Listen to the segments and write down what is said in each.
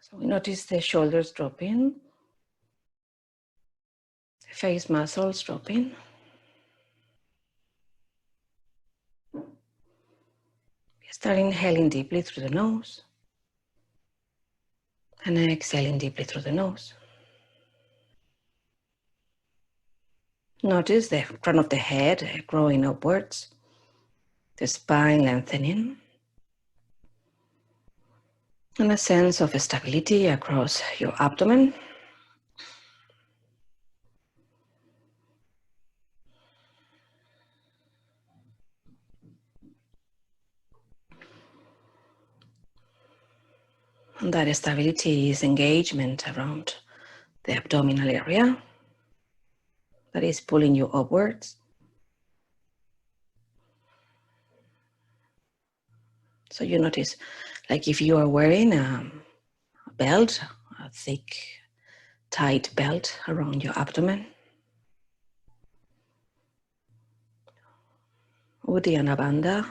So we notice the shoulders dropping, the face muscles dropping. Start inhaling deeply through the nose and exhaling deeply through the nose. Notice the crown of the head growing upwards, the spine lengthening, and a sense of stability across your abdomen. And that stability is engagement around the abdominal area that is pulling you upwards. So you notice, like if you are wearing a belt, a thick, tight belt around your abdomen. Uddiyana Bandha.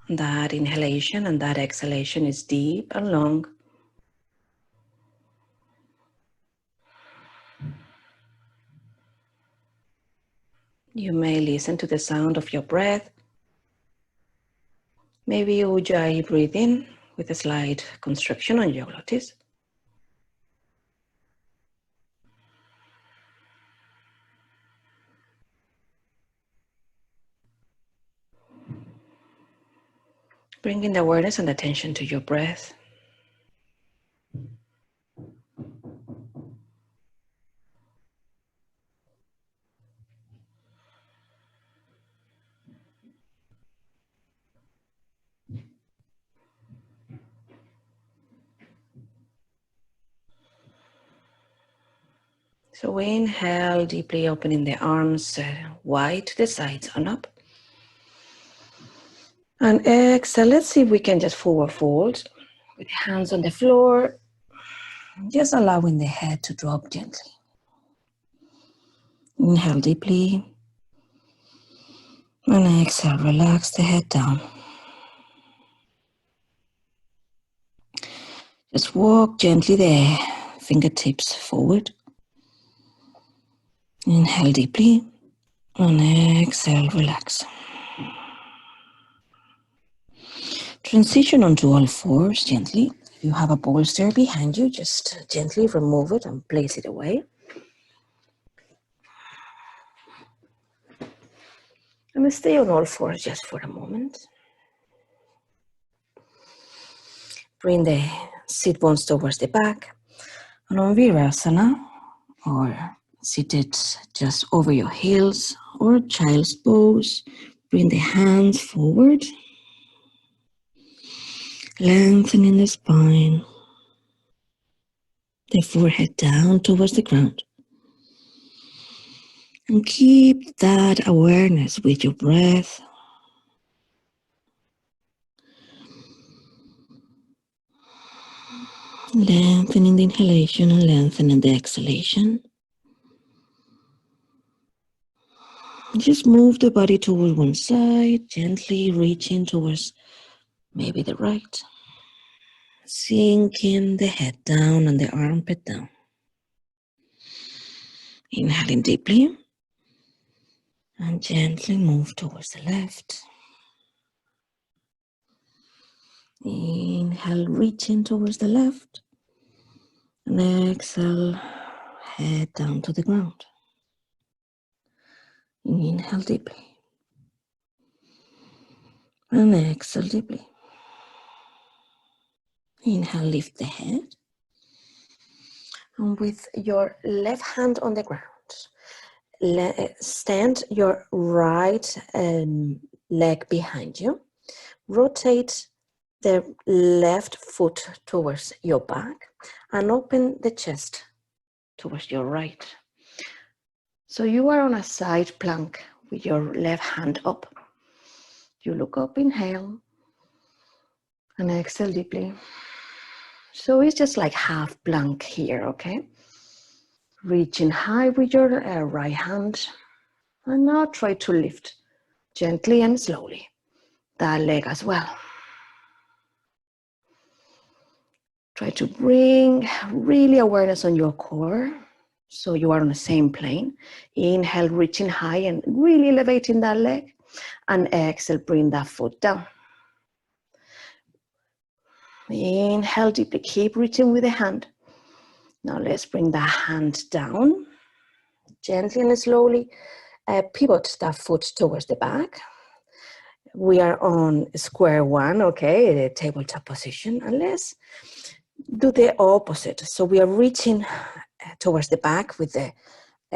That inhalation and that exhalation is deep and long. You may listen to the sound of your breath. Maybe Ujjayi breathing with a slight constriction on your glottis. Bringing the awareness and attention to your breath. So we inhale deeply, opening the arms wide to the sides and up. And exhale, let's see if we can just forward fold with the hands on the floor, just allowing the head to drop gently. Inhale deeply. And exhale, relax the head down. Just walk gently the fingertips forward. Inhale deeply. And exhale, relax. Transition onto all fours gently. If you have a bolster behind you, just gently remove it and place it away. And stay on all fours just for a moment. Bring the sit bones towards the back. And on Virasana, or seated just over your heels, or child's pose, bring the hands forward. Lengthening the spine, the forehead down towards the ground. And keep that awareness with your breath. Lengthening the inhalation and lengthening the exhalation. Just move the body towards one side, gently reaching towards maybe the right. Sinking the head down and the armpit down. Inhaling deeply. And gently move towards the left. Inhale, reaching towards the left. And exhale, head down to the ground. Inhale deeply. And exhale deeply. Inhale, lift the head. And with your left hand on the ground, stand your right leg behind you. Rotate the left foot towards your back and open the chest towards your right. So you are on a side plank with your left hand up. You look up, inhale, and exhale deeply. So it's just like half plank here, okay? Reaching high with your right hand. And now try to lift Gently and slowly. That leg as well. Try to bring really awareness on your core so you are on the same plane. Inhale, reaching high and really elevating that leg. And exhale, bring that foot down. Inhale deeply, keep reaching with the hand. Now let's bring the hand down. Gently and slowly pivot that foot towards the back. We are on square one, okay, the tabletop position. And let's do the opposite. So we are reaching towards the back with the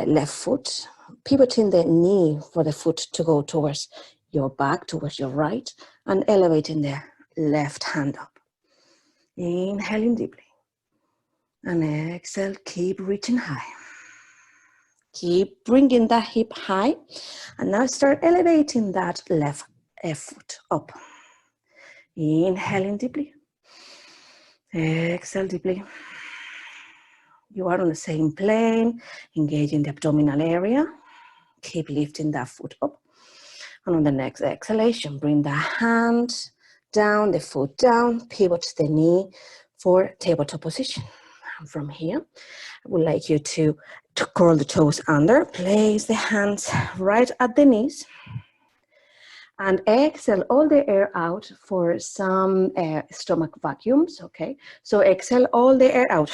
left foot, pivoting the knee for the foot to go towards your back, towards your right, and elevating the left hand up. Inhaling deeply. And exhale, keep reaching high. Keep bringing that hip high. And now start elevating that left foot up. Inhaling deeply. Exhale deeply. You are on the same plane, engaging the abdominal area. Keep lifting that foot up. And on the next exhalation, bring the hand down, the foot down, pivot the knee for tabletop position. And from here, I would like you to curl the toes under, place the hands right at the knees, and exhale all the air out for some stomach vacuums, okay? So exhale all the air out.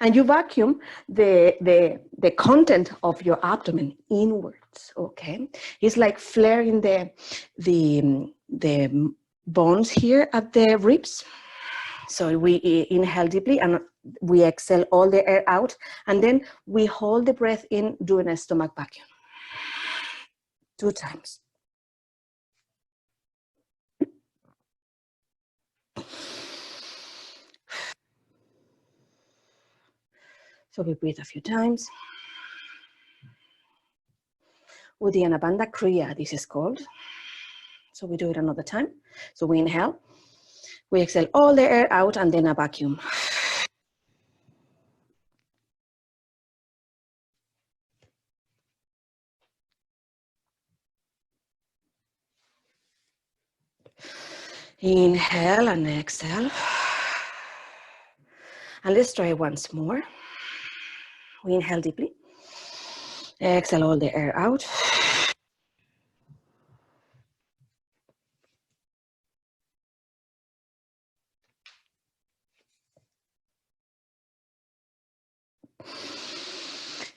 And you vacuum the content of your abdomen inwards, okay? It's like flaring the bones here at the ribs. So we inhale deeply and we exhale all the air out, and then we hold the breath in doing a stomach vacuum. 2 times. So we breathe a few times. Uddiyana Bandha Kriya, this is called. So we do it another time. So we inhale, we exhale all the air out, and then a vacuum. Inhale and exhale. And let's try once more. We inhale deeply. Exhale all the air out.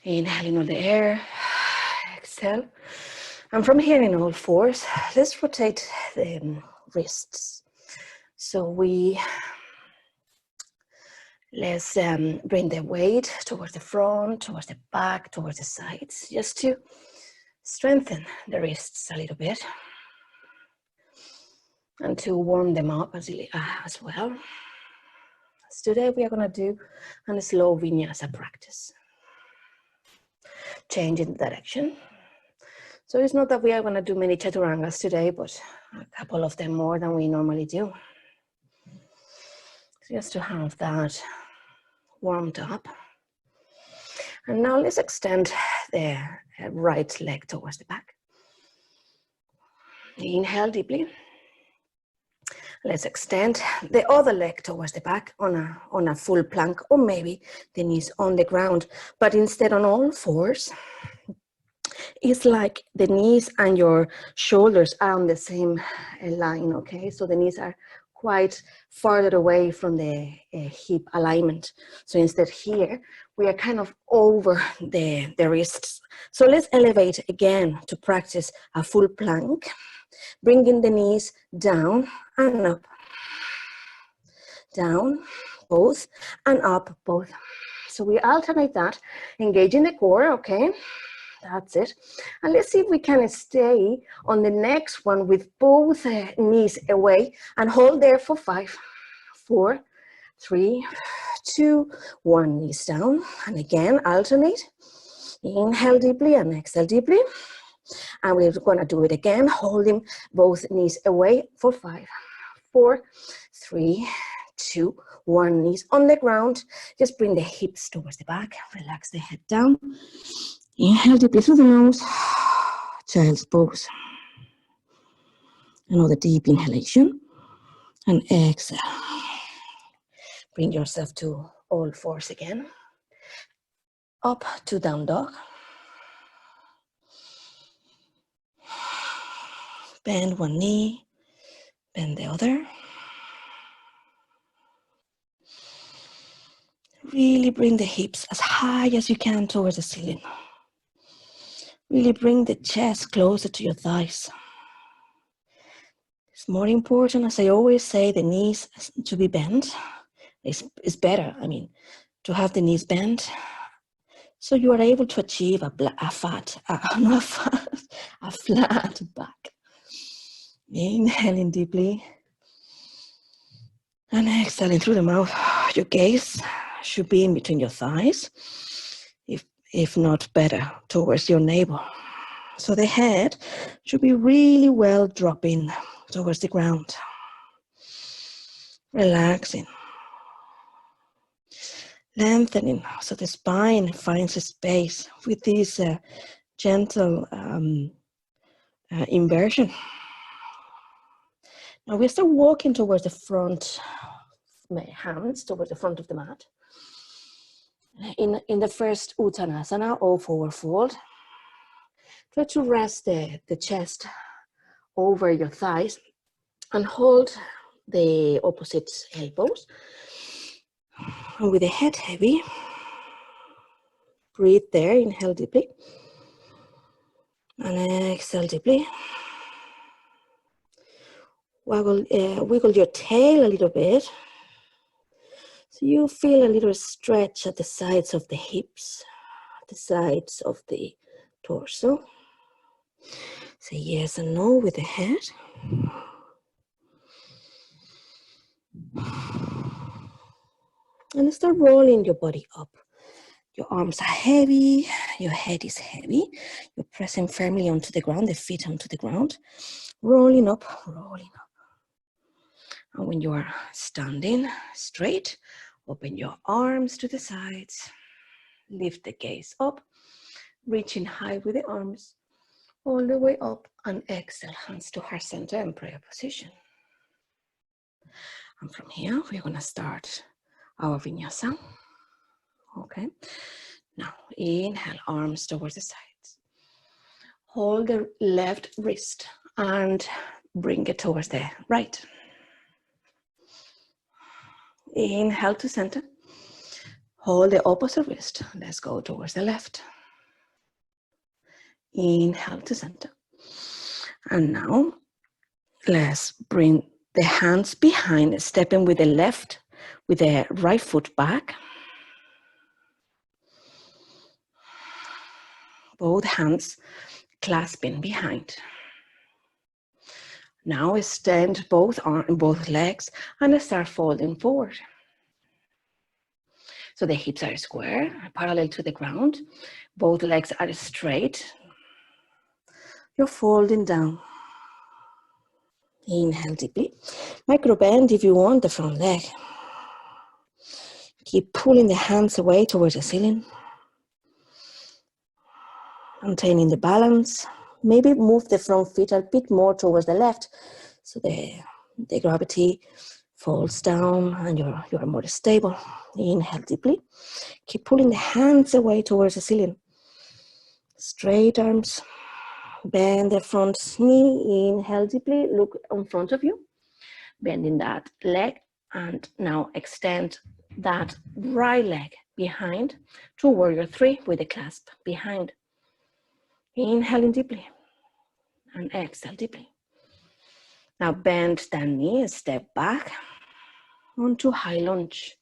Inhaling all the air. Exhale. And from here in all fours, let's rotate the wrists. So let's bring the weight towards the front, towards the back, towards the sides, just to strengthen the wrists a little bit and to warm them up as well. So today we are going to do a slow Vinyasa practice. Changing direction. So it's not that we are going to do many chaturangas today, but a couple of them more than we normally do. Just to have that warmed up. And now let's extend the right leg towards the back. Inhale deeply. Let's extend the other leg towards the back on a full plank, or maybe the knees on the ground, but instead on all fours. It's like the knees and your shoulders are on the same line, okay? So the knees are quite farther away from the hip alignment. So instead here, we are kind of over the wrists. So let's elevate again to practice a full plank, bringing the knees down and up. Down, both, and up, both. So we alternate that, engaging the core, okay? That's it. And let's see if we can stay on the next one with both knees away and hold there for 5, 4, 3, 2, 1, knees down. And again, alternate. Inhale deeply and exhale deeply. And we're gonna do it again, holding both knees away for 5, 4, 3, 2, 1, knees on the ground. Just bring the hips towards the back, relax the head down. Inhale deeply through the nose, child's pose. Another deep inhalation and exhale. Bring yourself to all fours again. Up to down dog. Bend one knee, bend the other. Really bring the hips as high as you can towards the ceiling. Really bring the chest closer to your thighs. It's more important, as I always say, the knees to be bent. It's better, to have the knees bent, so you are able to achieve a flat back. Inhaling deeply and exhaling through the mouth. Your gaze should be in between your thighs, if not better, towards your navel. So the head should be really well dropping towards the ground. Relaxing. Lengthening, so the spine finds a space with this gentle inversion. Now we start walking towards the front, my hands towards the front of the mat. In the first Uttanasana, or forward fold, try to rest the chest over your thighs and hold the opposite elbows. And with the head heavy, breathe there, inhale deeply. And exhale deeply. Wiggle your tail a little bit. So you feel a little stretch at the sides of the hips, the sides of the torso. Say yes and no with the head. And start rolling your body up. Your arms are heavy, your head is heavy. You're pressing firmly onto the ground, the feet onto the ground. Rolling up, rolling up. And when you are standing straight, open your arms to the sides. Lift the gaze up, reaching high with the arms, all the way up, and exhale, hands to heart center and prayer position. And from here, we're gonna start our Vinyasa. Okay, now inhale, arms towards the sides. Hold the left wrist and bring it towards the right. Inhale to center. Hold the opposite wrist. Let's go towards the left. Inhale to center. And now let's bring the hands behind, stepping with the right foot back. Both hands clasping behind. Now extend both legs and start folding forward. So the hips are square, parallel to the ground. Both legs are straight. You're folding down. Inhale deeply. Micro bend if you want the front leg. Keep pulling the hands away towards the ceiling. Maintaining the balance. Maybe move the front feet a bit more towards the left, so the gravity falls down and you're more stable. Inhale deeply. Keep pulling the hands away towards the ceiling. Straight arms. Bend the front knee. Inhale deeply. Look in front of you. Bending that leg. And now extend that right leg behind to warrior three with the clasp behind. Inhaling deeply and exhale deeply. Now bend that knee, step back onto high lunge.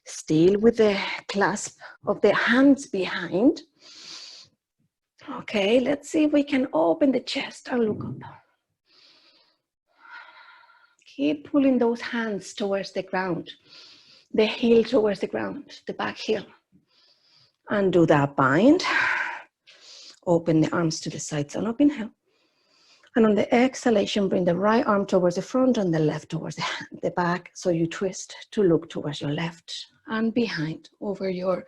Still with the clasp of the hands behind. Okay, let's see if we can open the chest and look up. Keep pulling those hands towards the ground. The heel towards the ground, the back heel. And do that bind. Open the arms to the sides and up, inhale. And on the exhalation, bring the right arm towards the front and the left towards the back. So you twist to look towards your left and behind over your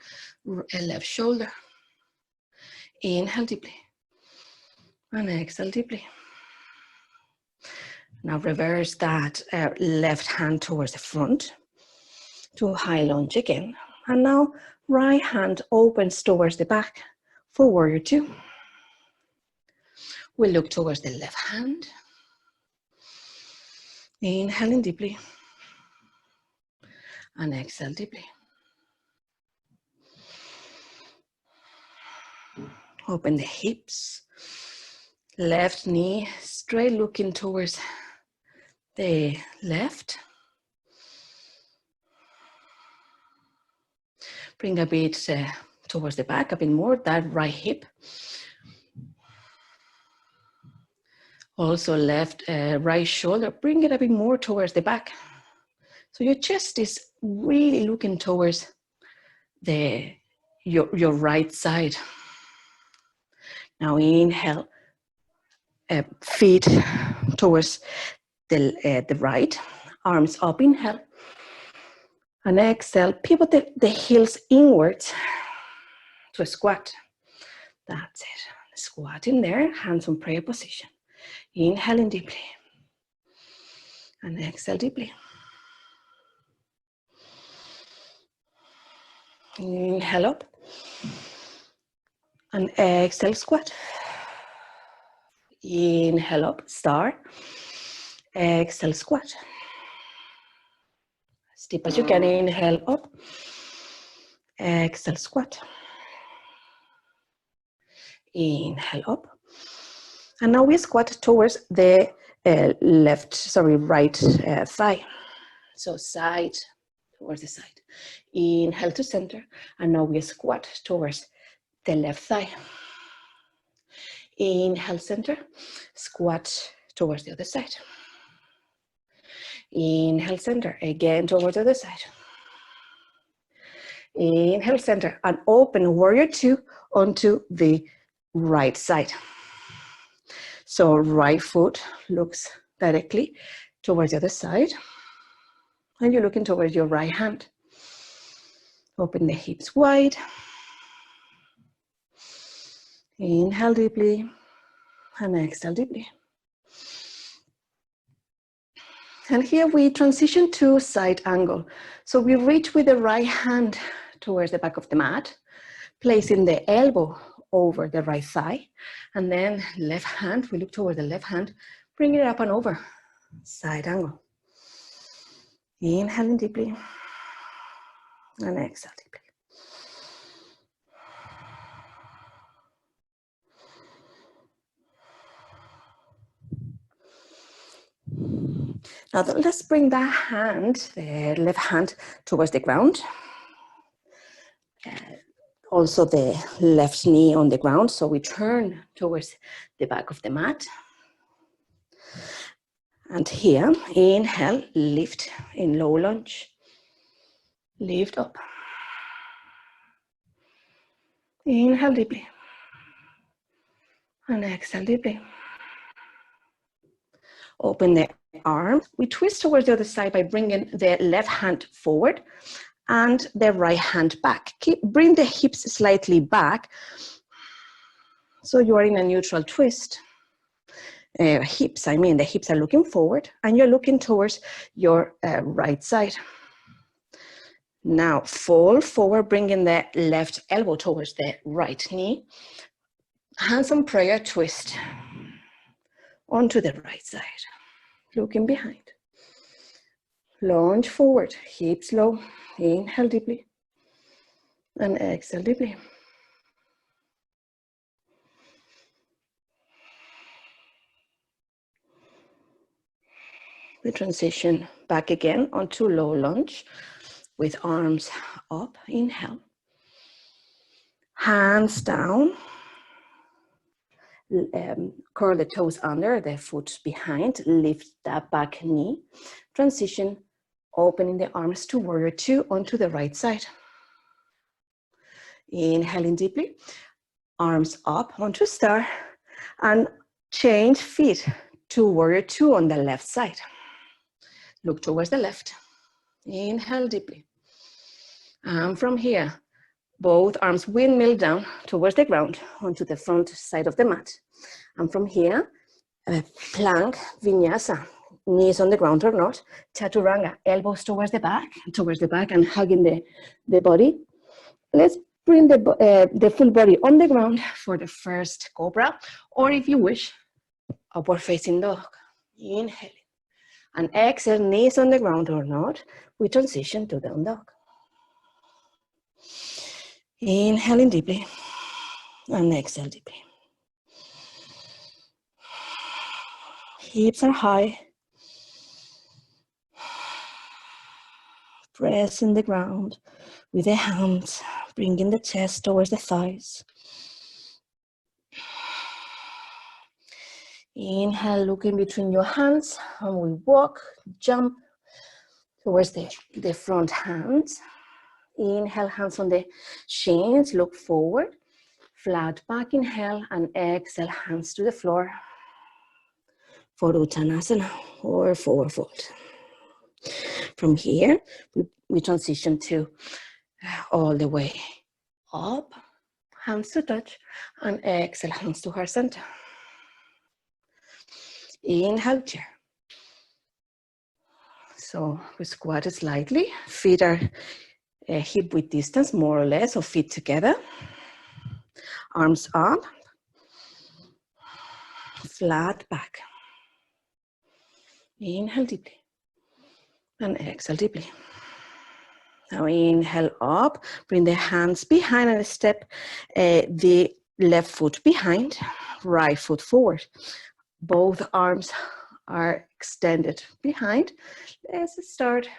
left shoulder. Inhale deeply. And exhale deeply. Now reverse that left hand towards the front to high lunge again. And now right hand opens towards the back for warrior two. We look towards the left hand. Inhaling deeply. And exhale deeply. Open the hips. Left knee straight looking towards the left. Bring a bit towards the back, a bit more, that right hip. Also left, right shoulder, bring it a bit more towards the back. So your chest is really looking towards your right side. Now inhale, feet towards the right, arms up, inhale. And exhale, pivot the heels inwards to a squat. That's it. Squat in there, hands on prayer position. Inhaling deeply. And exhale deeply. Inhale up. And exhale, squat. Inhale up, star. Exhale, squat. As deep as you can, inhale up. Exhale, squat. Inhale up. And now we squat towards the right thigh. So side towards the side. Inhale to center. And now we squat towards the left thigh. Inhale, center. Squat towards the other side. Inhale, center. Again towards the other side. Inhale, center. And open warrior two onto the right side. So right foot looks directly towards the other side. And you're looking towards your right hand. Open the hips wide. Inhale deeply. And exhale deeply. And here we transition to side angle. So we reach with the right hand towards the back of the mat, placing the elbow over the right thigh. And then left hand, we look toward the left hand, bring it up and over, side angle. Inhaling deeply, and exhale deeply. Now let's bring that hand, the left hand, towards the ground. Also the left knee on the ground, so we turn towards the back of the mat. And here, inhale, lift in low lunge. Lift up. Inhale deeply. And exhale deeply. Open the arms. We twist towards the other side by bringing the left hand forward and the right hand back. Bring the hips slightly back so you are in a neutral twist. The hips are looking forward and you're looking towards your right side. Now fall forward, bringing the left elbow towards the right knee. Hands on prayer, twist onto the right side. Looking behind. Lunge forward, hips low. Inhale deeply. And exhale deeply. We transition back again onto low lunge with arms up. Inhale. Hands down. Curl the toes under, the foot behind. Lift that back knee. Transition, opening the arms to warrior two onto the right side. Inhaling deeply. Arms up onto star. And change feet to warrior two on the left side. Look towards the left. Inhale deeply. And from here, Both arms windmill down towards the ground onto the front side of the mat. And from here, plank, vinyasa, knees on the ground or not, chaturanga, elbows towards the back and hugging the body. Let's bring the full body on the ground for the first cobra, or if you wish, upward facing dog. Inhaling. And exhale, knees on the ground or not, we transition to down dog. Inhaling deeply and exhale deeply. Hips are high. Pressing the ground with the hands, bringing the chest towards the thighs. Inhale, look in between your hands, and we walk, jump towards the front hands. Inhale, hands on the shins, look forward. Flat back, inhale, and exhale, hands to the floor for Uttanasana or forward fold. From here, we transition to all the way up, hands to touch, and exhale, hands to heart center. Inhale, chair. So we squat slightly, feet are hip width distance, more or less, or feet together. Arms up, flat back. Inhale deeply, and exhale deeply. Now inhale up, bring the hands behind and step the left foot behind, right foot forward. Both arms are extended behind. Let's start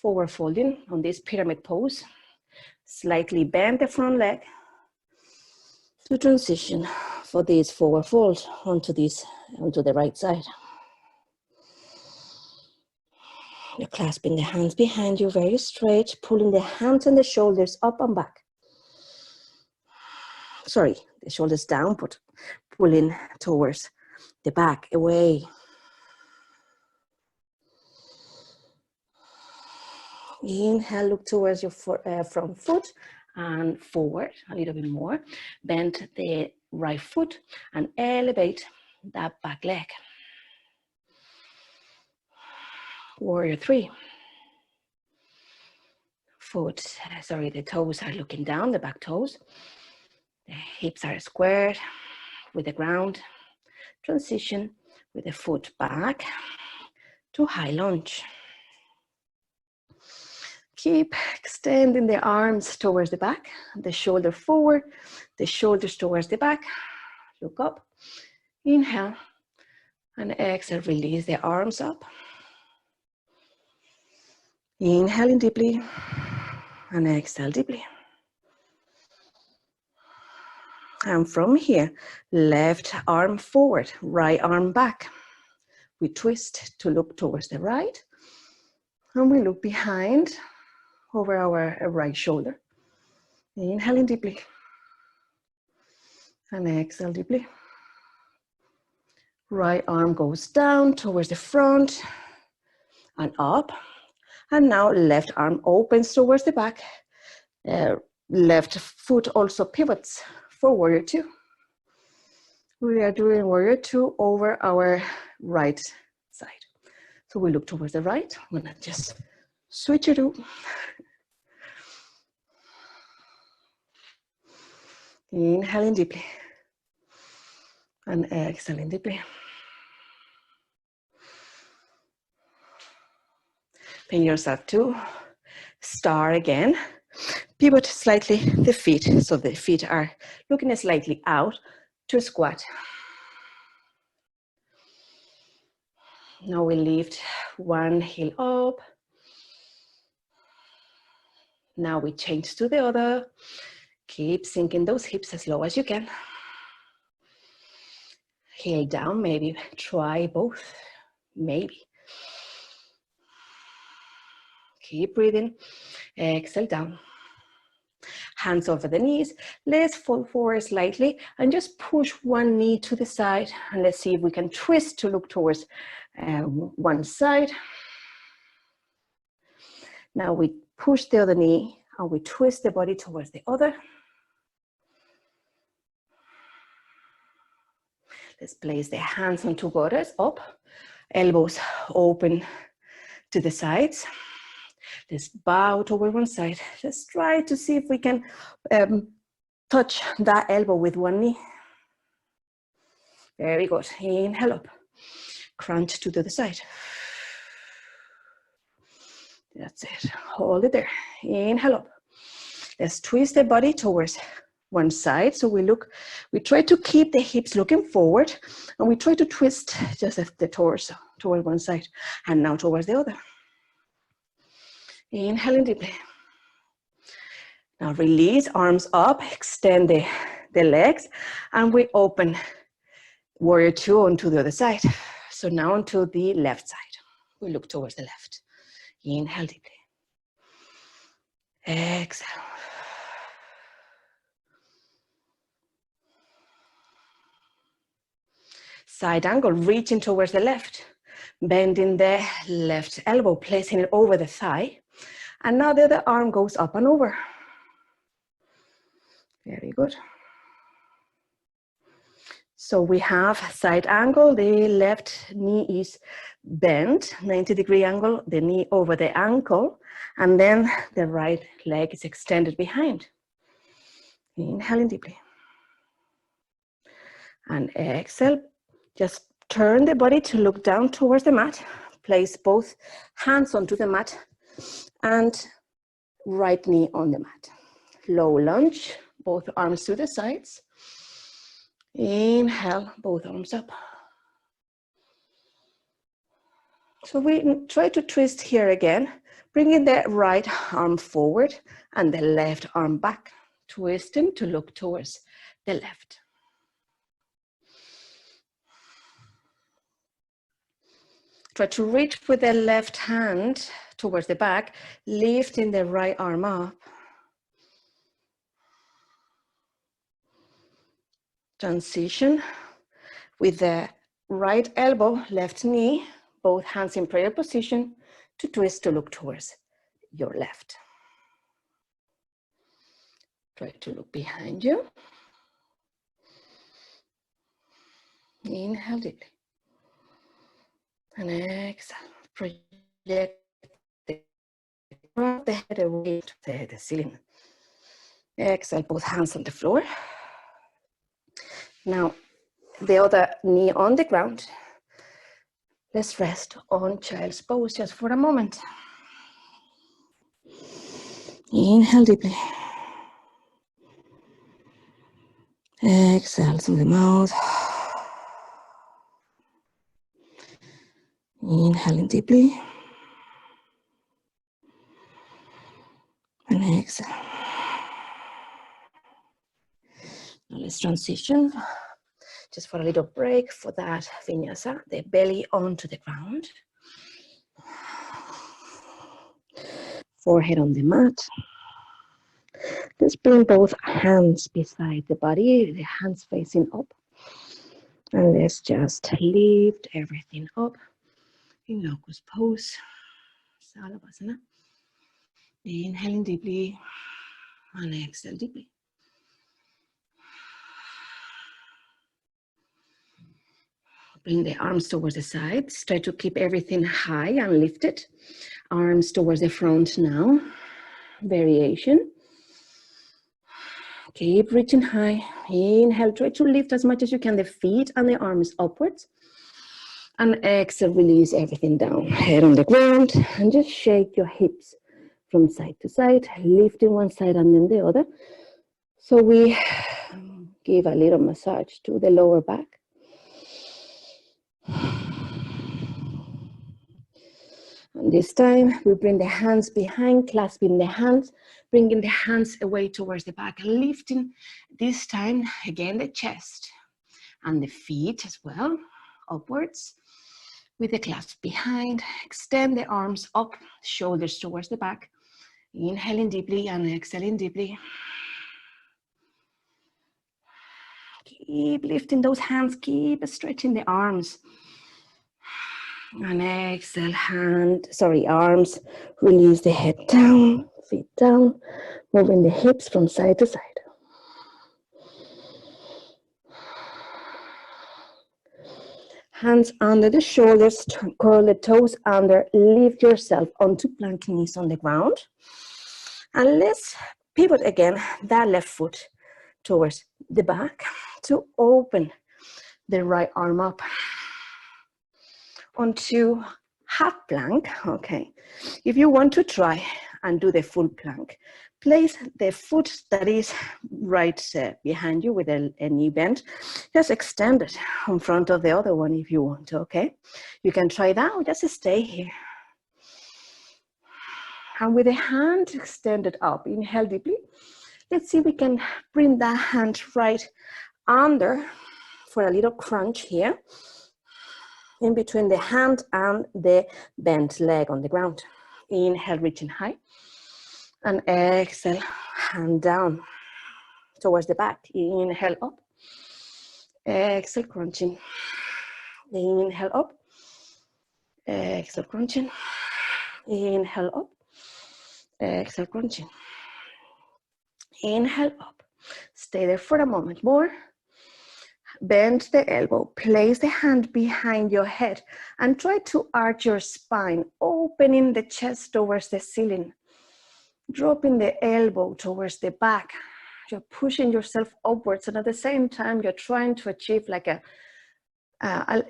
forward folding on this pyramid pose. Slightly bend the front leg to transition for this forward fold onto the right side. You're clasping the hands behind you very straight, pulling the hands and the shoulders up and back. Sorry, the shoulders down, but pulling towards the back, away. Inhale, look towards your front foot and forward a little bit more. Bend the right foot and elevate that back leg. Warrior three. The toes are looking down, the back toes. The hips are squared with the ground. Transition with the foot back to high lunge. Keep extending the arms towards the back, the shoulder forward, the shoulders towards the back. Look up, inhale, and exhale, release the arms up. Inhaling deeply, and exhale deeply. And from here, left arm forward, right arm back. We twist to look towards the right, and we look behind over our right shoulder. Inhaling deeply, and exhale deeply. Right arm goes down towards the front and up. And now left arm opens towards the back. Left foot also pivots for warrior two. We are doing warrior two over our right side. So we look towards the right. I'm gonna just switch it up. Inhaling deeply. And exhaling deeply. Bring yourself to start again. Pivot slightly the feet, so the feet are looking slightly out to squat. Now we lift one heel up. Now we change to the other. Keep sinking those hips as low as you can. Heel down, maybe try both, maybe. Keep breathing, exhale down. Hands over the knees, let's fall forward slightly and just push one knee to the side, and let's see if we can twist to look towards one side. Now we push the other knee And we twist the body towards the other. Let's place the hands on two borders, up, elbows open to the sides. Let's bow toward one side. Let's try to see if we can touch that elbow with one knee. Very good. Inhale up. Crunch to the other side. That's it. Hold it there. Inhale up. Let's twist the body towards one side. So we try to keep the hips looking forward, and we try to twist just the torso toward one side and now towards the other. Inhaling deeply. Now release, arms up, extend the legs, and we open warrior two onto the other side. So now onto the left side. We look towards the left. Inhale deeply. Exhale. Side angle, reaching towards the left. Bending the left elbow, placing it over the thigh. And now the other arm goes up and over. Very good. So we have side angle, the left knee is bent, 90-degree angle, the knee over the ankle, and then the right leg is extended behind. Inhaling deeply. And exhale, just turn the body to look down towards the mat, place both hands onto the mat, and right knee on the mat. Low lunge, both arms to the sides. Inhale, both arms up. So we try to twist here again, bringing the right arm forward and the left arm back, twisting to look towards the left. Try to reach with the left hand towards the back, lifting the right arm up. Transition with the right elbow, left knee, both hands in prayer position, to twist to look towards your left. Try to look behind you. Inhale deeply. And exhale. Project the head away to the ceiling. Exhale, both hands on the floor. Now, the other knee on the ground. Let's rest on child's pose just for a moment. Inhale deeply. Exhale through the mouth. Inhaling deeply. And exhale. Now let's transition just for a little break for that vinyasa, the belly onto the ground. Forehead on the mat. Let's bring both hands beside the body, the hands facing up. And let's just lift everything up in locust pose. Salavasana. Inhaling deeply and exhale deeply. Bring the arms towards the sides. Try to keep everything high and lifted. Arms towards the front now. Variation. Keep reaching high. Inhale, try to lift as much as you can the feet and the arms upwards. And exhale, release everything down. Head on the ground and just shake your hips from side to side, lifting one side and then the other. So we give a little massage to the lower back. And this time we bring the hands behind, clasping the hands, bringing the hands away towards the back, lifting this time again the chest and the feet as well, upwards with the clasp behind. Extend the arms up, shoulders towards the back, inhaling deeply and exhaling deeply. Keep lifting those hands, keep stretching the arms. And exhale, arms, release the head down, feet down, moving the hips from side to side. Hands under the shoulders, curl the toes under, lift yourself onto plank knees on the ground. And let's pivot again that left foot towards the back to open the right arm up onto half plank. Okay, if you want to try and do the full plank, place the foot that is right behind you with a knee bend, just extend it in front of the other one if you want, okay? You can try that or just stay here. And with the hand extended up, inhale deeply. Let's see if we can bring that hand right under for a little crunch here, in between the hand and the bent leg on the ground. Inhale, reaching high. And exhale, hand down towards the back. Inhale up. Exhale, crunching. Inhale up. Exhale, crunching. Inhale up. Exhale, crunching. Inhale up. Stay there for a moment more. Bend the elbow. Place the hand behind your head and try to arch your spine, opening the chest towards the ceiling. Dropping the elbow towards the back. You're pushing yourself upwards, and at the same time, you're trying to achieve like a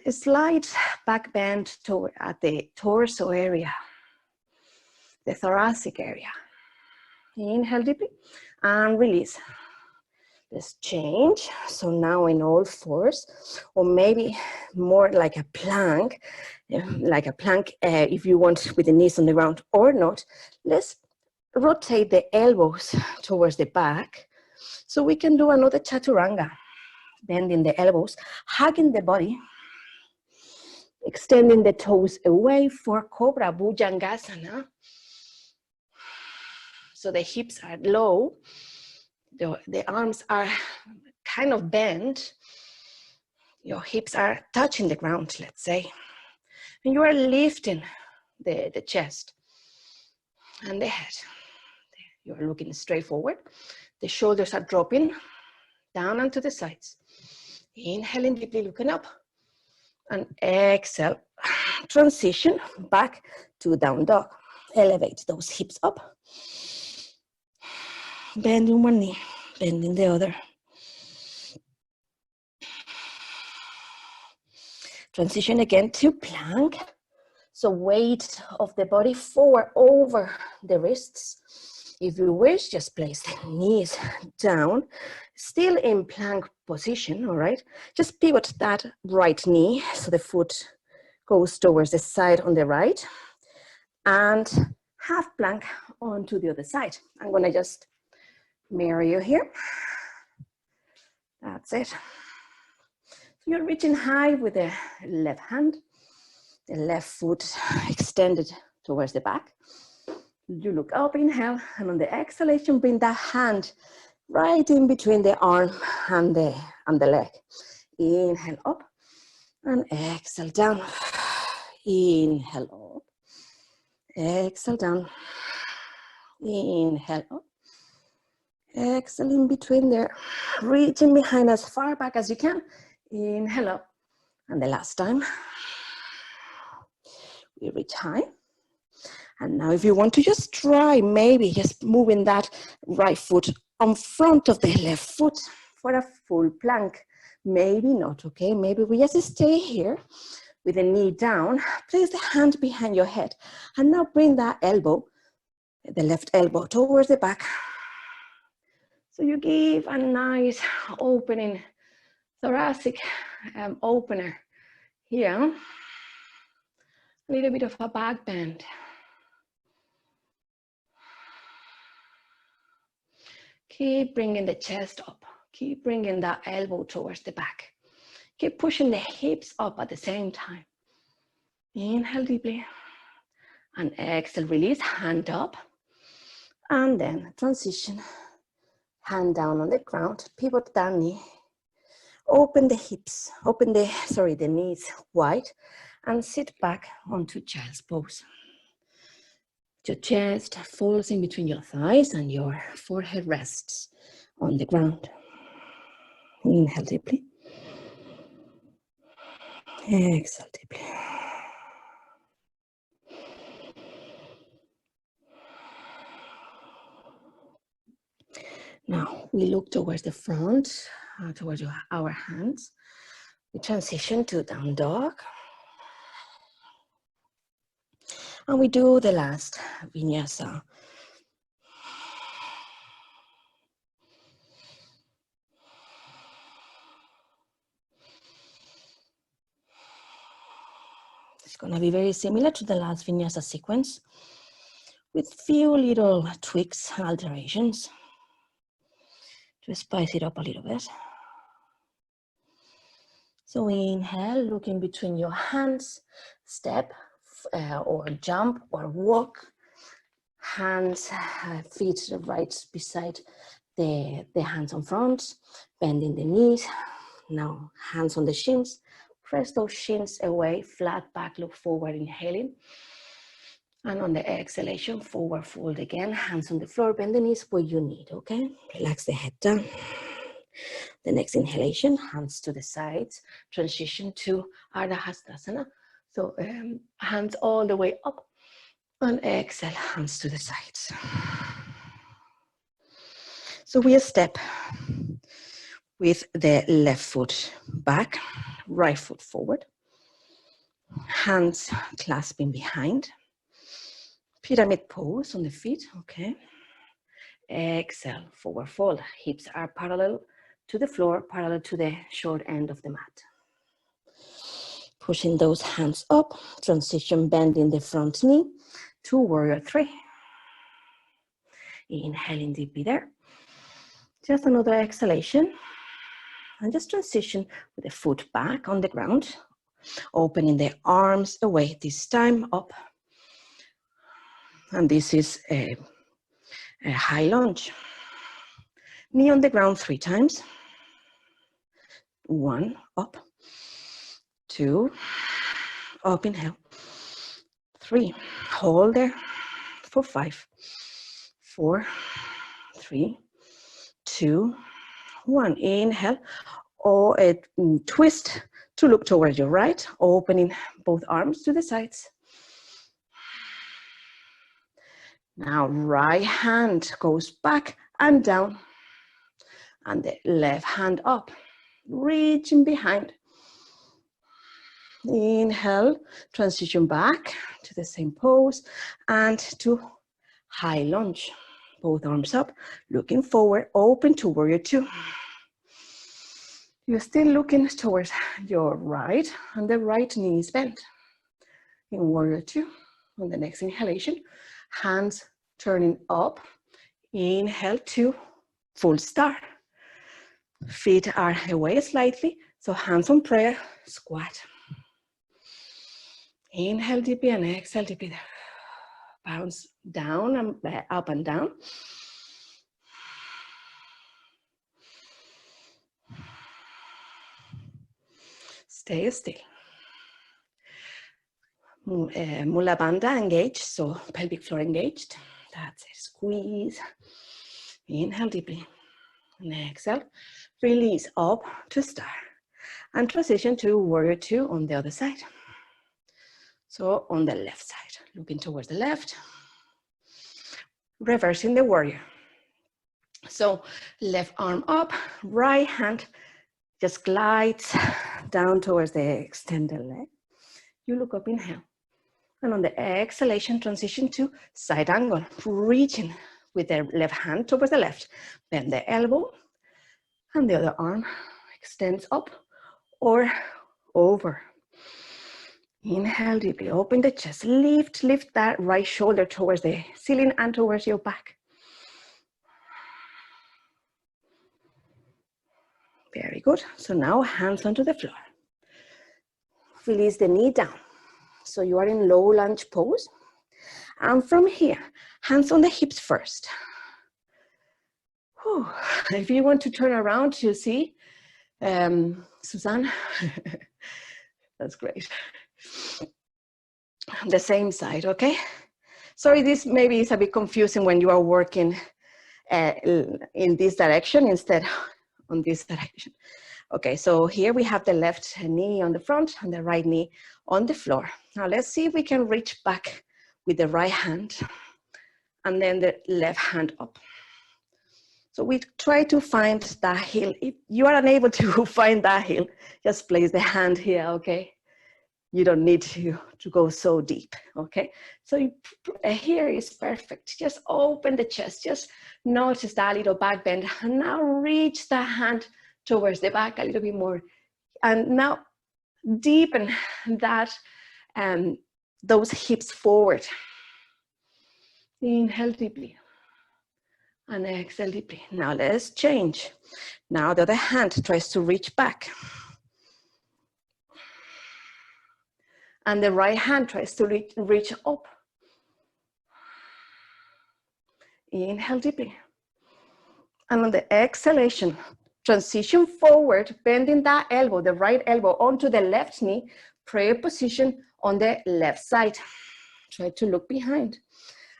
slight back bend at the torso area, the thoracic area. Inhale deeply and release. Let's change. So now in all fours, or maybe more like a plank if you want, with the knees on the ground or not. Let's rotate the elbows towards the back so we can do another chaturanga, bending the elbows, hugging the body, extending the toes away for Cobra Bhujangasana. So the hips are low, the arms are kind of bent, your hips are touching the ground, let's say, and you are lifting the chest and the head. You are looking straight forward. The shoulders are dropping down and to the sides. Inhaling deeply, looking up. And exhale, transition back to down dog. Elevate those hips up. Bending one knee, bending the other. Transition again to plank. So weight of the body forward over the wrists. If you wish, just place the knees down, still in plank position, all right? Just pivot that right knee so the foot goes towards the side on the right, and half plank onto the other side. I'm gonna just mirror you here. That's it. So you're reaching high with the left hand, the left foot extended towards the back. You look up, inhale, and on the exhalation, bring that hand right in between the arm and the leg. Inhale up, and exhale down. Inhale up, exhale down. Inhale up, exhale in between there. Reaching behind as far back as you can. Inhale up, and the last time. We reach high. And now if you want to just try, maybe just moving that right foot on front of the left foot for a full plank. Maybe not, okay? Maybe we just stay here with the knee down. Place the hand behind your head. And now bring that elbow, the left elbow, towards the back. So you give a nice opening, thoracic opener here. A little bit of a back bend. Keep bringing the chest up. Keep bringing that elbow towards the back. Keep pushing the hips up at the same time. Inhale deeply. And exhale, release, hand up. And then transition. Hand down on the ground, pivot that knee. Open the hips, the knees wide. And sit back onto child's pose. Your chest falls in between your thighs and your forehead rests on the ground. Inhale deeply. Exhale deeply. Now we look towards the front, towards our hands. We transition to down dog. And we do the last vinyasa. It's going to be very similar to the last vinyasa sequence with few little tweaks and alterations to spice it up a little bit. So inhale, looking between your hands, step or jump or walk. Hands, feet right beside the hands on front, bending the knees. Now hands on the shins. Press those shins away, flat back, look forward, inhaling. And on the exhalation, forward fold again, hands on the floor, bend the knees where you need, okay? Relax the head down. The next inhalation, hands to the sides, transition to Ardha Hastasana. So hands all the way up, and exhale, hands to the sides. So we step with the left foot back, right foot forward, hands clasping behind, pyramid pose on the feet, okay? Exhale, forward fold. Hips are parallel to the floor, parallel to the short end of the mat. Pushing those hands up, transition, bending the front knee to warrior three. Inhaling deeply there. Just another exhalation. And just transition with the foot back on the ground, opening the arms away, this time up. And this is a high lunge. Knee on the ground 3 times. 1, up. 2, up, inhale. 3, hold there for 5, 4, 3, 2, 1. Inhale, or a twist to look towards your right, opening both arms to the sides. Now right hand goes back and down, and the left hand up, reaching behind. Inhale, transition back to the same pose and to high lunge. Both arms up, looking forward, open to warrior two. You're still looking towards your right, and the right knee is bent. In warrior two, on the next inhalation, hands turning up. Inhale to full star. Feet are away slightly, so hands on prayer, squat. Inhale deeply and exhale deeply. Bounce down and up and down. Stay still. Mula bandha engaged, so pelvic floor engaged. That's it. Squeeze. Inhale deeply. And exhale. Release up to star. And transition to warrior two on the other side. So on the left side, looking towards the left. Reversing the warrior. So left arm up, right hand just glides down towards the extended leg. You look up, inhale. And on the exhalation, transition to side angle, reaching with the left hand towards the left. Bend the elbow, and the other arm extends up or over. Inhale deeply, open the chest, lift that right shoulder towards the ceiling and towards your back. Very good. So now hands onto the floor. Release the knee down. So you are in low lunge pose. And from here, hands on the hips first. Whew. If you want to turn around to see Suzanne, that's great. The same side, okay? Sorry, this maybe is a bit confusing when you are working in this direction instead on this direction. Okay, so here we have the left knee on the front and the right knee on the floor. Now let's see if we can reach back with the right hand and then the left hand up. So we try to find that heel. If you are unable to find that heel, just place the hand here, okay? You don't need to go so deep, okay? So here is perfect. Just open the chest, just notice that little back bend, and now reach the hand towards the back a little bit more. And now deepen that, those hips forward. Inhale deeply and exhale deeply. Now let's change. Now the other hand tries to reach back. And the right hand tries to reach up. Inhale deeply. And on the exhalation, transition forward, bending that elbow, the right elbow onto the left knee, prayer position on the left side. Try to look behind.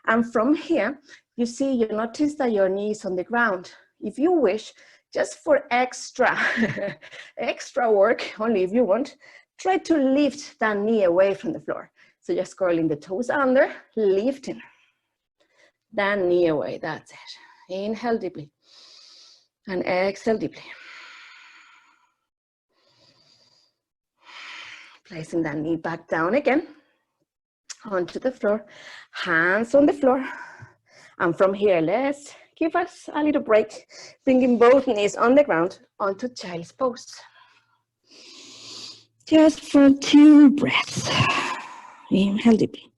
And from here, you see, you notice that your knee is on the ground. If you wish, just for extra, extra work, only if you want, try to lift that knee away from the floor. So just curling the toes under, lifting that knee away, that's it. Inhale deeply and exhale deeply. Placing that knee back down again, onto the floor, hands on the floor. And from here, let's give us a little break, bringing both knees on the ground onto child's pose. Just for 2 breaths. Inhale deeply.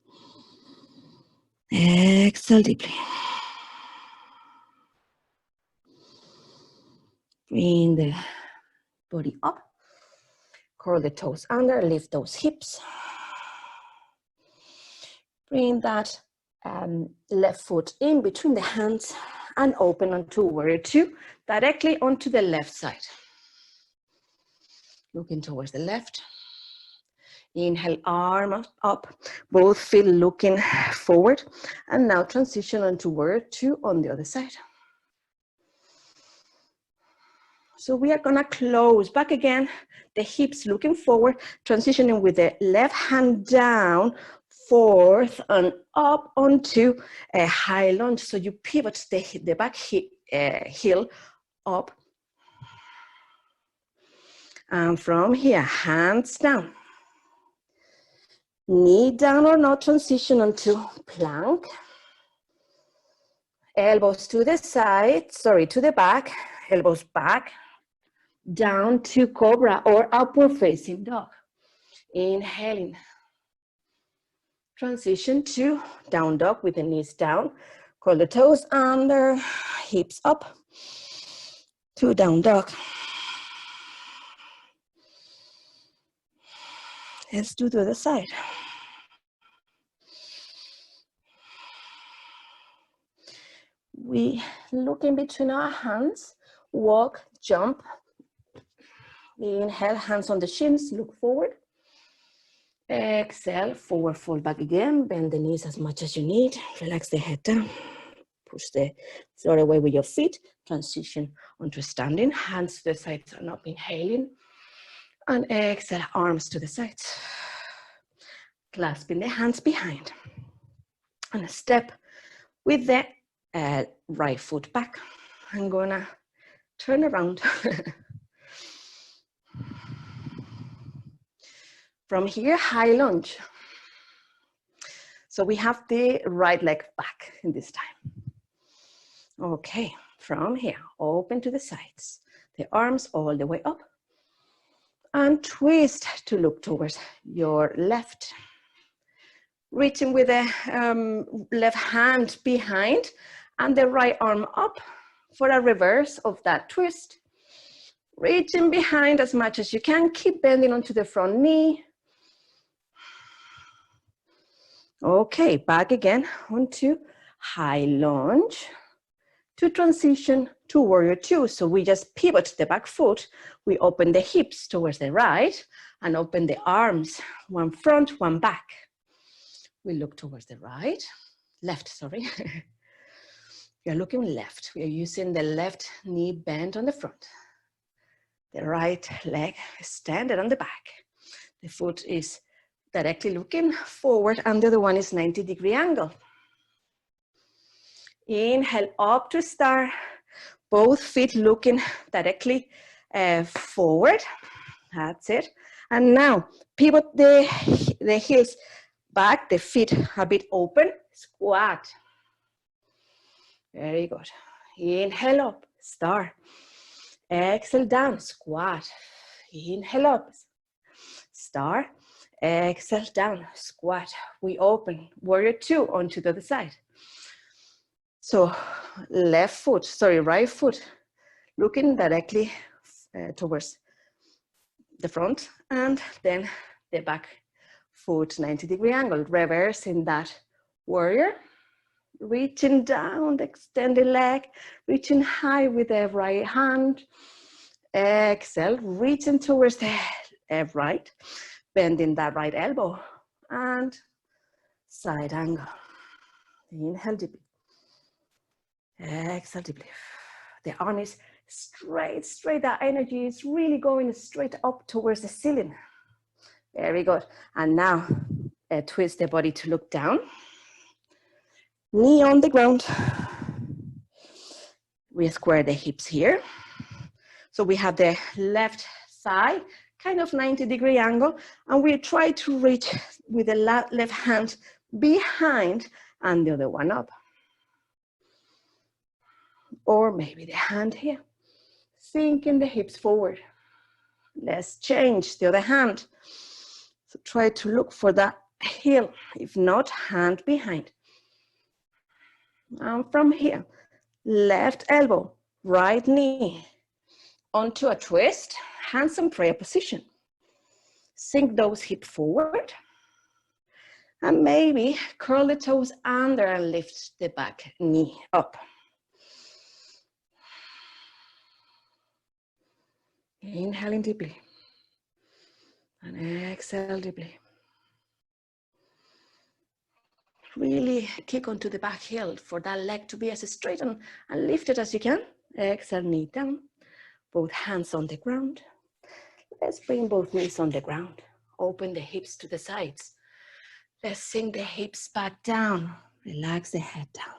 Exhale deeply. Bring the body up. Curl the toes under, lift those hips. Bring that left foot in between the hands and open onto warrior 2, directly onto the left side. Looking towards the left. Inhale, arm up, both feet looking forward. And now transition onto warrior 2 on the other side. So we are gonna close back again, the hips looking forward, transitioning with the left hand down, forth and up onto a high lunge. So you pivot the back heel up. And from here, hands down. Knee down or not, transition onto plank. Elbows to the side, to the back, elbows back. Down to cobra or upward facing dog. Inhaling. Transition to down dog with the knees down. Curl the toes under, hips up. To down dog. Let's do the other side. We look in between our hands, walk, jump. Inhale, hands on the shins, look forward. Exhale, forward fold back again. Bend the knees as much as you need. Relax the head down. Push the floor away with your feet. Transition onto standing. Hands to the sides and up, inhaling. And exhale, arms to the sides. Clasping the hands behind. And step with the right foot back. I'm gonna turn around. From here, high lunge. So we have the right leg back in this time. Okay, from here, open to the sides. The arms all the way up. And twist to look towards your left. Reaching with the left hand behind and the right arm up for a reverse of that twist. Reaching behind as much as you can. Keep bending onto the front knee. Okay, back again onto high lunge to transition to warrior 2. So we just pivot the back foot. We open the hips towards the right and open the arms, one front, one back. We look towards the right, left, sorry. You're looking left. We are using the left knee bent on the front. The right leg extended on the back. The foot is directly looking forward and the other one is 90-degree angle. Inhale up to start. Both feet looking directly forward. That's it. And now pivot the heels back, the feet a bit open. Squat. Very good. Inhale up, start. Exhale down, squat. Inhale up, start. Exhale down, squat. We open, warrior two onto the other side. So right foot looking directly towards the front and then the back foot 90-degree angle. Reversing that warrior. Reaching down the extended leg, reaching high with the right hand. Exhale, reaching towards the right, bending that right elbow and side angle. Inhale deeply. Exhale deeply. The arm is straight. That energy is really going straight up towards the ceiling. Very good. And now twist the body to look down. Knee on the ground. We square the hips here. So we have the left side, kind of 90-degree angle, and we try to reach with the left hand behind and the other one up. Or maybe the hand here. Sinking the hips forward. Let's change the other hand. So try to look for that heel, if not, hand behind. And from here, left elbow, right knee, onto a twist, hands in prayer position. Sink those hips forward. And maybe curl the toes under and lift the back knee up. Inhaling deeply. And exhale deeply. Really kick onto the back heel for that leg to be as straight and lifted as you can. Exhale, knee down. Both hands on the ground. Let's bring both knees on the ground. Open the hips to the sides. Let's sink the hips back down. Relax the head down.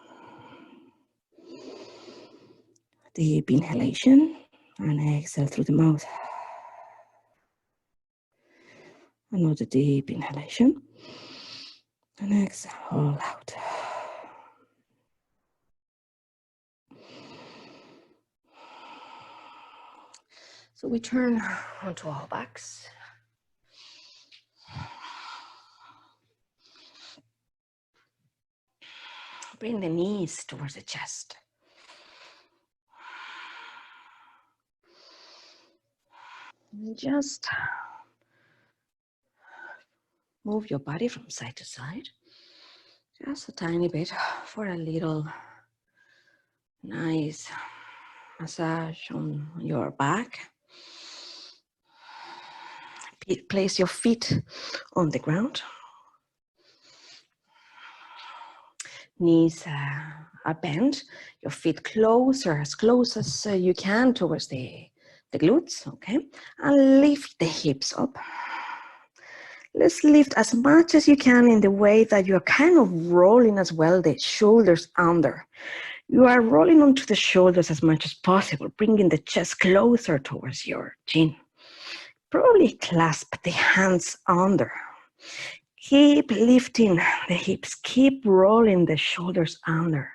Deep inhalation and exhale through the mouth. Another deep inhalation and exhale all out. So we turn onto our backs. Bring the knees towards the chest. And just move your body from side to side. Just a tiny bit for a little nice massage on your back. Place your feet on the ground. Knees are bent. Your feet as close as you can towards the glutes, okay? And lift the hips up. Let's lift as much as you can in the way that you're kind of rolling as well the shoulders under. You are rolling onto the shoulders as much as possible, bringing the chest closer towards your chin. Probably clasp the hands under. Keep lifting the hips, keep rolling the shoulders under.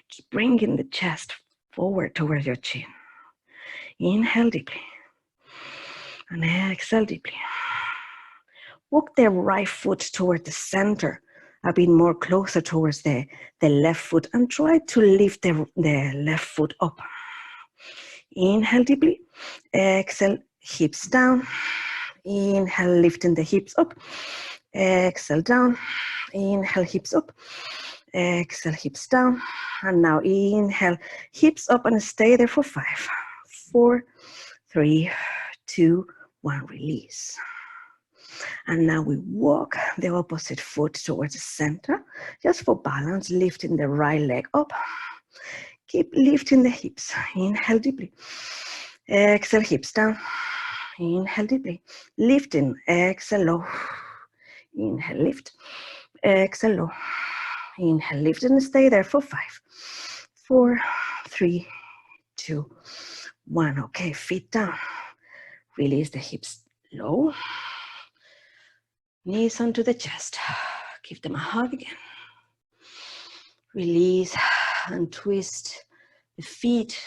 Keep bringing the chest forward towards your chin. Inhale deeply and exhale deeply. Walk the right foot toward the center, a bit more closer towards the left foot, and try to lift the left foot up. Inhale deeply, exhale, hips down. Inhale, lifting the hips up. Exhale down, inhale, hips up. Exhale, hips down. And now inhale, hips up and stay there for 5, 4, 3, 2, 1, release. And now we walk the opposite foot towards the center, just for balance, lifting the right leg up. Keep lifting the hips. Inhale deeply. Exhale, hips down. Inhale deeply. Lifting. Exhale, low. Inhale, lift. Exhale, low. Inhale, lift, and stay there for 5, 4, 3, 2, 1. Okay, feet down. Release the hips low. Knees onto the chest. Give them a hug again. Release and twist the feet.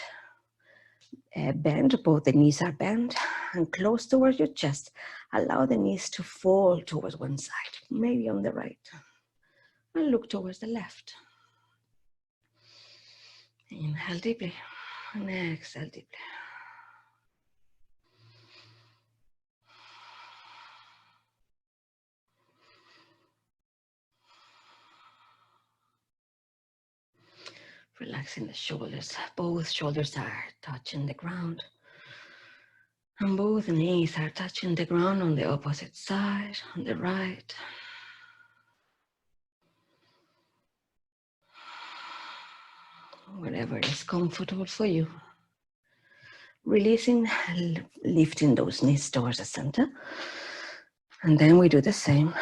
Bend, both the knees are bent and close towards your chest. Allow the knees to fall towards one side, maybe on the right. And look towards the left. Inhale deeply and exhale deeply. Relaxing the shoulders. Both shoulders are touching the ground. And both knees are touching the ground on the opposite side, on the right. Whatever is comfortable for you. Releasing, lifting those knees towards the center. And then we do the same.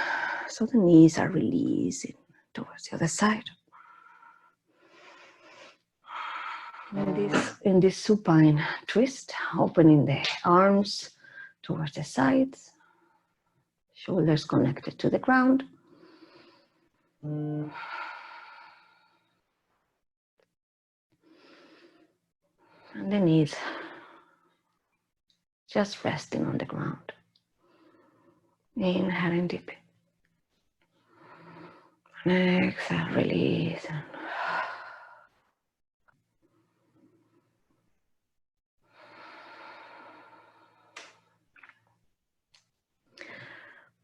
So the knees are releasing towards the other side. In this supine twist, opening the arms towards the sides, shoulders connected to the ground. And the knees just resting on the ground. Inhaling deeply. And exhale, release.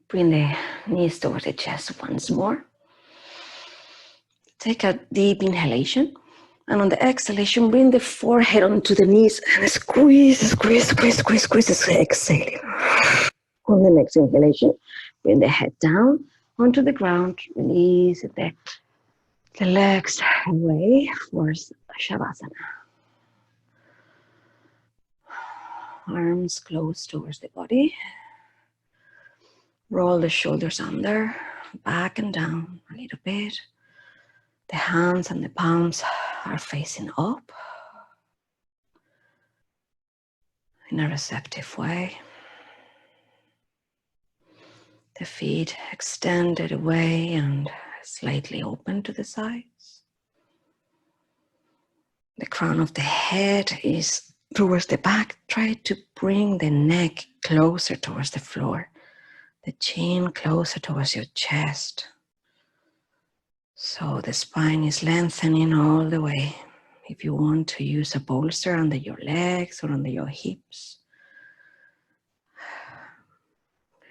Bring the knees towards the chest once more. Take a deep inhalation. And on the exhalation, bring the forehead onto the knees and squeeze, squeeze, squeeze, squeeze, squeeze, exhaling. On the next inhalation, bring the head down onto the ground. Release the legs away for Shavasana. Arms close towards the body. Roll the shoulders under, back and down a little bit. The hands and the palms are facing up in a receptive way. The feet extended away and slightly open to the sides. The crown of the head is towards the back. Try to bring the neck closer towards the floor. The chin closer towards your chest. So the spine is lengthening all the way. If you want to use a bolster under your legs or under your hips,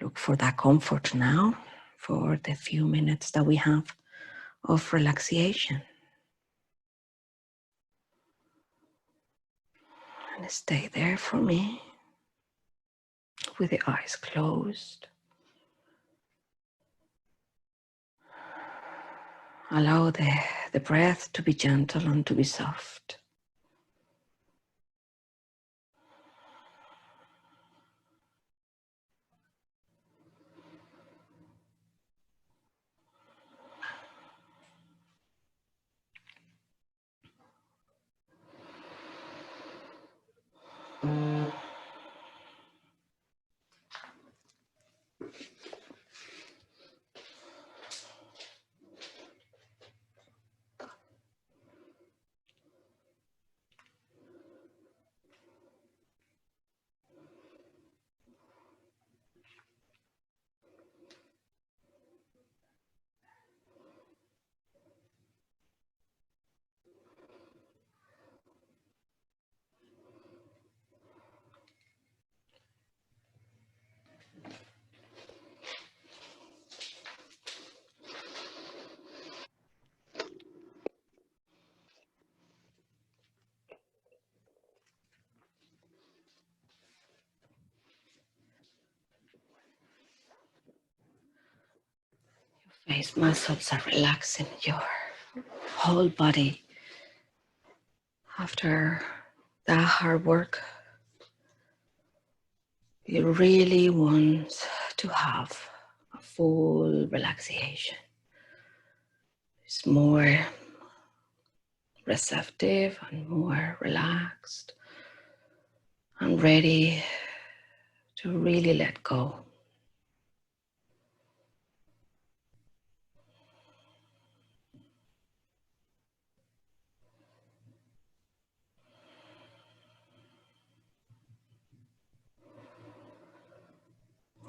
look for that comfort now for the few minutes that we have of relaxation. And stay there for me with the eyes closed. Allow the breath to be gentle and to be soft. These muscles are relaxing your whole body after that hard work. You really want to have a full relaxation. It's more receptive and more relaxed and ready to really let go.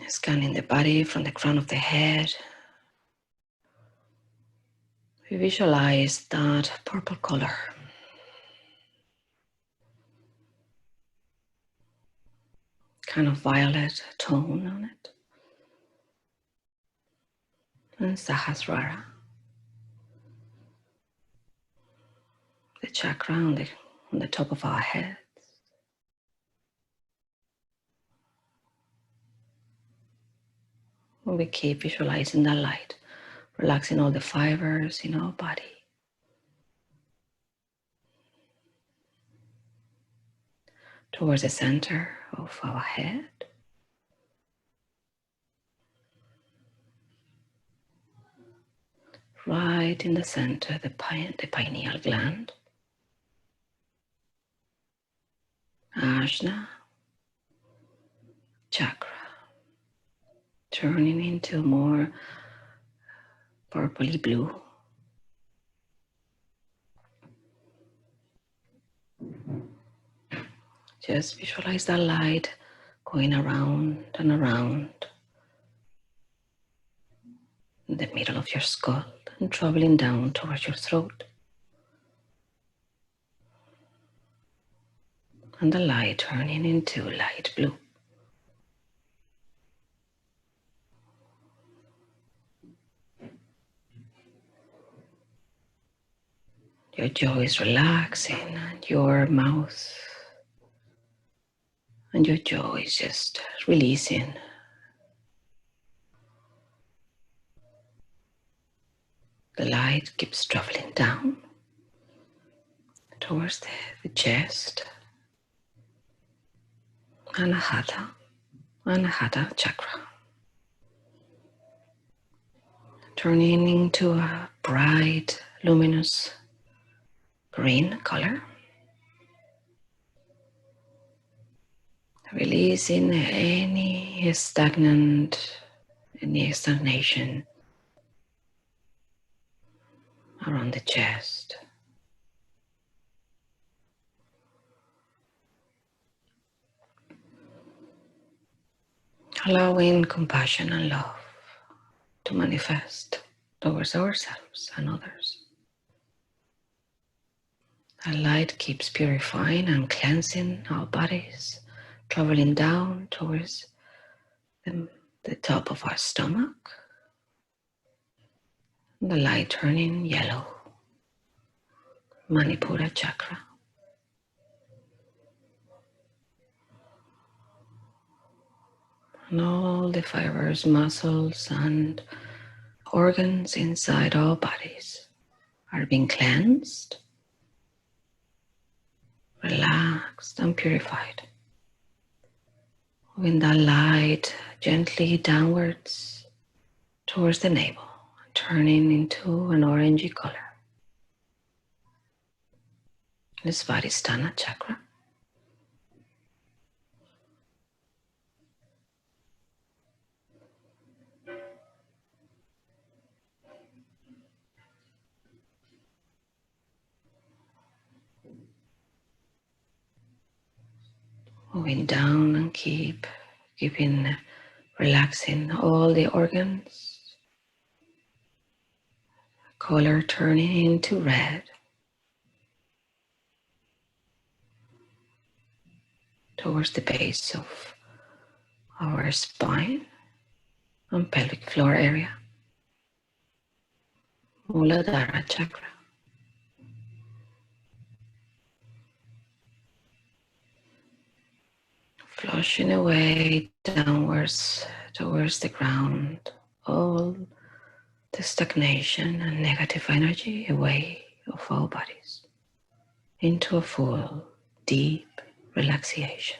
Scanning the body from the crown of the head. We visualize that purple color. Kind of violet tone on it. And Sahasrara, the chakra on the top of our head. We keep visualizing that light, relaxing all the fibers in our body. Towards the center of our head. Right in the center, the pineal gland. Ajna chakra. Turning into more purpley blue. Just visualize that light going around and around in the middle of your skull and traveling down towards your throat. And the light turning into light blue. Your jaw is relaxing and your mouth and your jaw is just releasing. The light keeps traveling down towards the chest, Anahata chakra, turning into a bright, luminous green color, releasing any stagnation around the chest. Allowing compassion and love to manifest towards ourselves and others. The light keeps purifying and cleansing our bodies, traveling down towards the top of our stomach. The light turning yellow, Manipura chakra. And all the fibers, muscles, and organs inside our bodies are being cleansed, relaxed, and purified. Moving that light gently downwards towards the navel, turning into an orangey color. The Svadhisthana chakra. Moving down and keeping relaxing all the organs. Color turning into red. Towards the base of our spine and pelvic floor area. Muladhara chakra. Flushing away downwards towards the ground all the stagnation and negative energy away of our bodies into a full, deep relaxation.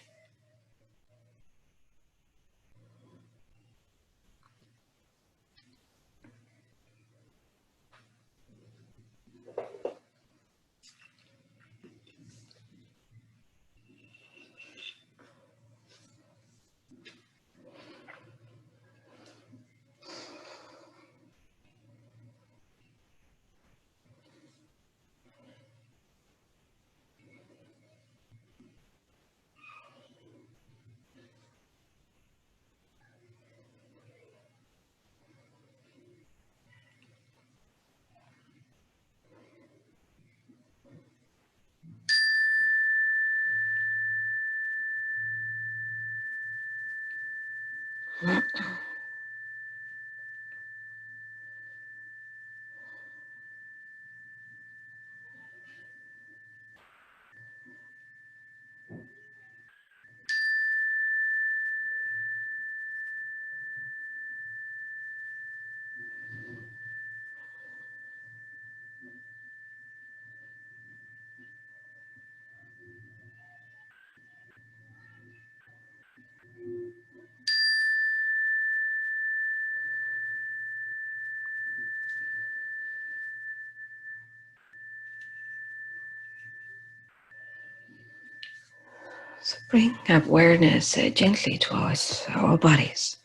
So bring awareness gently towards our bodies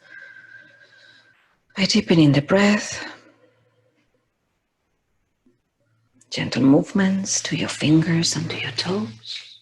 by deepening the breath, gentle movements to your fingers and to your toes.